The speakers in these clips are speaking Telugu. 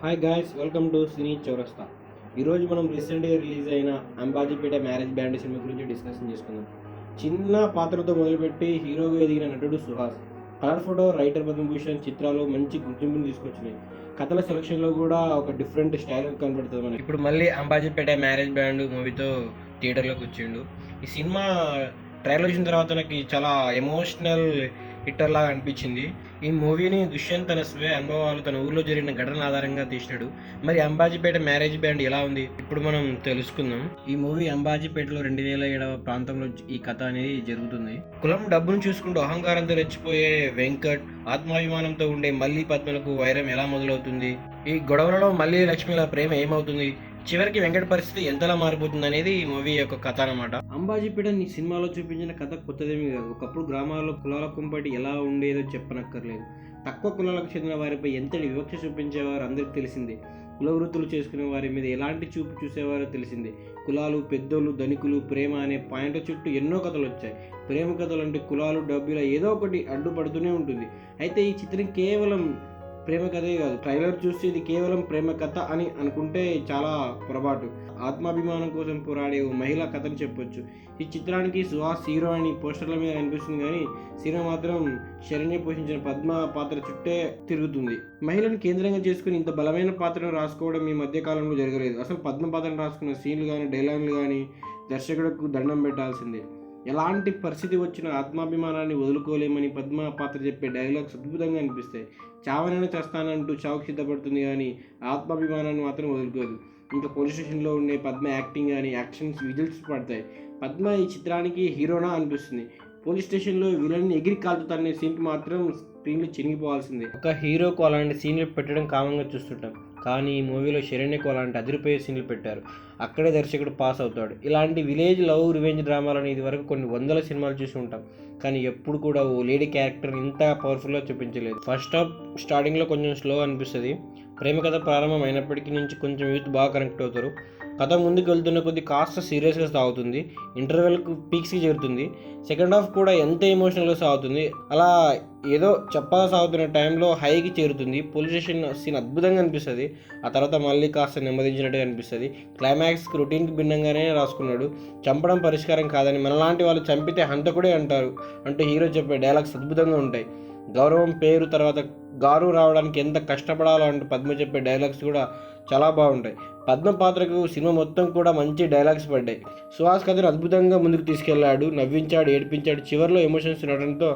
హాయ్ గాయ్స్, వెల్కమ్ టు సినీ చౌరస్తా. ఈరోజు మనం రీసెంట్గా రిలీజ్ అయిన అంబాజీపేట మ్యారేజ్ బ్యాండ్ సినిమా గురించి డిస్కషన్ చేసుకుందాం. చిన్న పాత్రతో మొదలుపెట్టి హీరోగా ఎదిగిన నటుడు Suhas. Colour photo, writer Padma Bhushan చిత్రాలు మంచి గుర్తింపుని తీసుకొచ్చినాయి. కథల సెలక్షన్లో కూడా ఒక డిఫరెంట్ స్టైల్ కనబడుతుంది మనకి. ఇప్పుడు మళ్ళీ అంబాజీపేట మ్యారేజ్ బ్యాండ్ మూవీతో థియేటర్లోకి వచ్చిండు. ఈ సినిమా ట్రైలర్ చూసిన తర్వాత నాకు చాలా ఎమోషనల్ హిట్టర్ లాగా అనిపించింది. ఈ మూవీని దుష్యంత్ తన స్వీయ అనుభవాలు, తన ఊర్లో జరిగిన ఘటనల ఆధారంగా తీసినాడు. మరి అంబాజీపేట మ్యారేజ్ బ్యాండ్ ఎలా ఉంది ఇప్పుడు మనం తెలుసుకుందాం. ఈ మూవీ అంబాజీపేటలో 2007 ప్రాంతంలో ఈ కథ అనేది జరుగుతుంది. కులం, డబ్బును చూసుకుంటూ అహంకారంతో రెచ్చిపోయే వెంకట్, ఆత్మాభిమానంతో ఉండే మల్లి పద్మలకు వైరం ఎలా మొదలవుతుంది, ఈ గొడవలలో మల్లి లక్ష్మిల ప్రేమ ఏమవుతుంది, చివరికి వెంకట పరిస్థితి ఎంతలా మారిపోతుంది అనేది ఈ మూవీ యొక్క కథ అనమాట. అంబాజీపేట ఈ సినిమాలో చూపించిన కథ కొత్తదేమీ కాదు. ఒకప్పుడు గ్రామాల్లో కులాల కుంపటి ఎలా ఉండేదో చెప్పనక్కర్లేదు. తక్కువ కులాలకు చెందిన వారిపై ఎంతటి వివక్ష చూపించేవారు అందరికి తెలిసిందే. కుల వృత్తులు చేసుకునే వారి మీద ఎలాంటి చూపు చూసేవారో తెలిసిందే. కులాలు, పెద్దోళ్ళు, ధనికులు, ప్రేమ అనే పాయింట్ల చుట్టూ ఎన్నో కథలు వచ్చాయి. ప్రేమ కథలు అంటే కులాలు, డబ్బుల ఏదో ఒకటి అడ్డుపడుతూనే ఉంటుంది. అయితే ఈ చిత్రం కేవలం ప్రేమ కథే కాదు. ట్రైలర్ చూస్తే ఇది కేవలం ప్రేమ కథ అని అనుకుంటే చాలా పొరపాటు. ఆత్మాభిమానం కోసం పోరాడే ఓ మహిళా కథని చెప్పొచ్చు. ఈ చిత్రానికి సుహాస్ హీరో అని పోస్టర్ల మీద అనిపిస్తుంది, కానీ సినిమా మాత్రం శరణ్య పోషించిన పద్మ పాత్ర చుట్టే తిరుగుతుంది. మహిళను కేంద్రంగా చేసుకుని ఇంత బలమైన పాత్రను రాసుకోవడం ఈ మధ్య కాలంలో జరగలేదు. అసలు పద్మ పాత్రను రాసుకున్న సీన్లు కానీ, డైలాగులు కానీ దర్శకుడికి దండం పెట్టాల్సిందే. ఎలాంటి పరిస్థితి వచ్చినా ఆత్మాభిమానాన్ని వదులుకోలేమని పద్మ పాత్ర చెప్పే డైలాగ్స్ అద్భుతంగా అనిపిస్తాయి. చావనైనా చేస్తానంటూ చావుకు సిద్ధపడుతుంది, కానీ ఆత్మాభిమానాన్ని మాత్రం వదులుకోదు. ఇంకా పోలీస్ స్టేషన్లో ఉండే పద్మ యాక్టింగ్ కానీ, యాక్షన్స్ విజిల్స్ పడతాయి. పద్మ ఈ చిత్రానికి హీరోనా అనిపిస్తుంది. పోలీస్ స్టేషన్లో విలన్ని ఎగిరి కాల్చుతారనే సీన్కి మాత్రం స్క్రీన్లు చినిగిపోవాల్సిందే. ఒక హీరోకు అలాంటి సీన్లు పెట్టడం కామంగా చూస్తుంటాం, కానీ ఈ మూవీలో శరణ్యకు అలాంటి అదిరిపోయే సీన్లు పెట్టారు. అక్కడే దర్శకుడు పాస్ అవుతాడు. ఇలాంటి విలేజ్ లవ్ రివెంజ్ డ్రామాలను ఇది వరకు కొన్ని వందల సినిమాలు చూసి ఉంటాం, కానీ ఎప్పుడు కూడా ఓ లేడీ క్యారెక్టర్ ఇంత పవర్ఫుల్గా చూపించలేదు. ఫస్ట్ హాఫ్ స్టార్టింగ్లో కొంచెం స్లో అనిపిస్తుంది. ప్రేమ కథ ప్రారంభం అయినప్పటికీ నుంచి కొంచెం యూత్ బాగా కనెక్ట్ అవుతారు. కథ ముందుకు వెళ్తున్న కొద్ది కాస్త సీరియస్గా సాగుతుంది. ఇంటర్వెల్కు పీక్స్కి చేరుతుంది. సెకండ్ హాఫ్ కూడా ఎంత ఎమోషనల్గా సాగుతుంది. అలా ఏదో చెప్పాలా సాగుతున్న టైంలో హైకి చేరుతుంది. పోలీస్ స్టేషన్ సీన్ అద్భుతంగా అనిపిస్తుంది. ఆ తర్వాత మళ్ళీ కాస్త నెమ్మదించినట్టుగా అనిపిస్తుంది. క్లైమాక్స్కి రొటీన్కి భిన్నంగానే రాసుకున్నాడు. చంపడం పరిష్కారం కాదని, మనలాంటి వాళ్ళు చంపితే హంతకుడే అంటారు అంటూ హీరో చెప్పే డైలాగ్స్ అద్భుతంగా ఉంటాయి. గౌరవం పేరు తర్వాత గారు రావడానికి ఎంత కష్టపడాలో అంటూ పద్మ చెప్పే డైలాగ్స్ కూడా చాలా బాగుంటాయి. పద్మ పాత్రకు సినిమా మొత్తం కూడా మంచి డైలాగ్స్ పడ్డాయి. సుహాస్ కథను అద్భుతంగా ముందుకు తీసుకెళ్లాడు. నవ్వించాడు, ఏడిపించాడు. చివరిలో ఎమోషన్స్ ఉండడంతో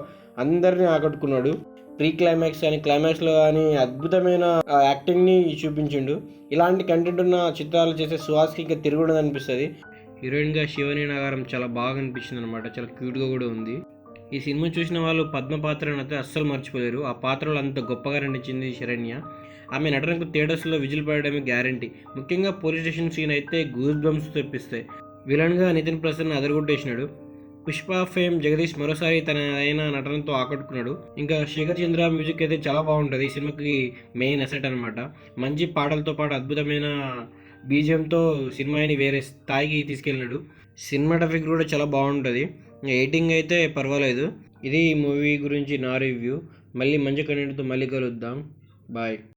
అందరినీ ఆకట్టుకున్నాడు. ప్రీ క్లైమాక్స్ కానీ, క్లైమాక్స్లో కానీ అద్భుతమైన యాక్టింగ్ని చూపించిండు. ఇలాంటి కంటెంట్ ఉన్న చిత్రాలు చేసే సుహాస్కి ఇంకా తిరుగుండదు అనిపిస్తుంది. హీరోయిన్గా శివని నగరం చాలా బాగా అనిపించింది అనమాట. చాలా క్యూట్గా కూడా ఉంది. ఈ సినిమా చూసిన వాళ్ళు పద్మ పాత్రను అయితే అస్సలు మర్చిపోలేరు. ఆ పాత్రలో అంత గొప్పగా నటించింది శరణ్య. ఆమె నటనకు థియేటర్స్లో విజిల్ పడడమే గ్యారంటీ. ముఖ్యంగా పోలీస్ స్టేషన్ సీన్ అయితే గూస్ బంప్స్ తెప్పిస్తాయి. విలన్గా నితిన్ ప్రసన్న అదరగొట్టేసినాడు. పుష్ప ఫేమ్ జగదీష్ మరోసారి తన అయిన నటనతో ఆకట్టుకున్నాడు. ఇంకా శేఖర్ చంద్ర మ్యూజిక్ అయితే చాలా బాగుంటుంది. ఈ సినిమాకి మెయిన్ అసెట్ అనమాట. మంచి పాటలతో పాటు అద్భుతమైన బీజియంతో సినిమాని వేరే స్థాయికి తీసుకెళ్ళినాడు. సినిమాటోగ్రఫీ కూడా చాలా బాగుంటుంది. ఎడిటింగ్ అయితే పర్వాలేదు. ఇది ఈ మూవీ గురించి నా రివ్యూ. మళ్ళీ మంచి కంటెంట్తో మళ్ళీ కలుద్దాం. బాయ్.